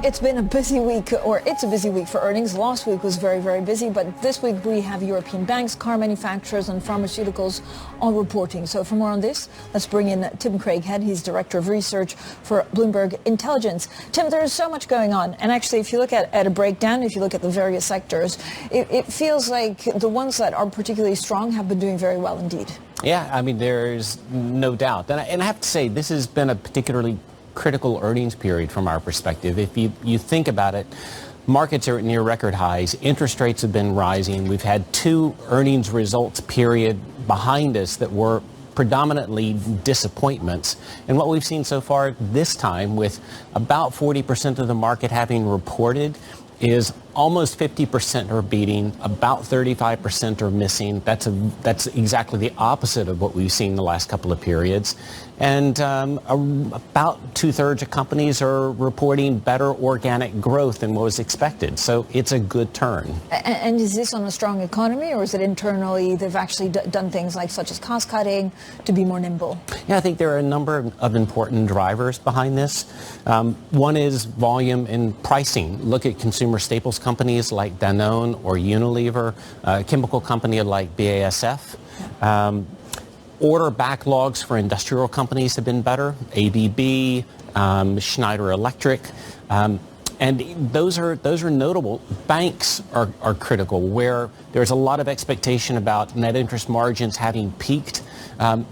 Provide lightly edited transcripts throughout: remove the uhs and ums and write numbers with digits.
It's been a busy week, or it's a busy week for earnings. Last week was very, very busy, but this week we have European banks, car manufacturers and pharmaceuticals all reporting. So for more on this, let's bring in Tim Craighead. He's Director of Research for Bloomberg Intelligence. Tim, there is so much going on. And actually, if you look at a breakdown, if you look at the various sectors, it feels like the ones that are particularly strong have been doing very well indeed. Yeah, I mean, there's no doubt. And I have to say, this has been a particularly critical earnings period from our perspective. If you think about it, markets are at near record highs. Interest rates have been rising. We've had two earnings results period behind us that were predominantly disappointments. And what we've seen so far this time, with about 40% of the market having reported, is almost 50% are beating, about 35% are missing. That's exactly the opposite of what we've seen the last couple of periods. And about 2/3 of companies are reporting better organic growth than what was expected. So it's a good turn. And is this on a strong economy, or is it internally they've actually done things like such as cost cutting to be more nimble? Yeah, I think there are a number of important drivers behind this. One is volume and pricing. Look at consumer staples companies like Danone or Unilever, a chemical company like BASF. Order backlogs for industrial companies have been better, ABB, Schneider Electric, and those are notable. Banks are critical, where there's a lot of expectation about net interest margins having peaked.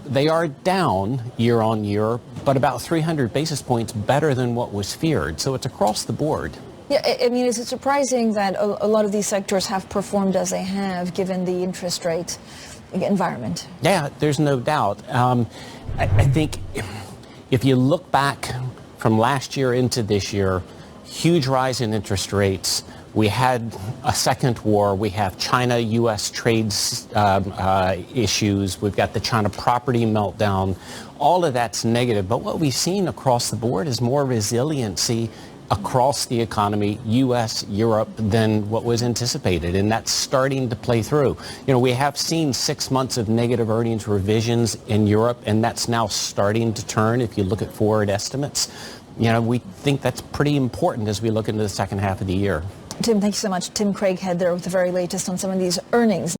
They are down year on year, but about 300 basis points better than what was feared. So it's across the board. Yeah, I mean, is it surprising that a lot of these sectors have performed as they have, given the interest rate environment? Yeah, there's no doubt. I think if you look back from last year into this year, huge rise in interest rates. We had a second war. We have China-U.S. trade issues. We've got the China property meltdown. All of that's negative. But what we've seen across the board is more resiliency across the economy, U.S., Europe, than what was anticipated. And that's starting to play through. You know, we have seen 6 months of negative earnings revisions in Europe, and that's now starting to turn if you look at forward estimates. You know, we think that's pretty important as we look into the second half of the year. Tim, thank you so much. Tim Craighead there with the very latest on some of these earnings.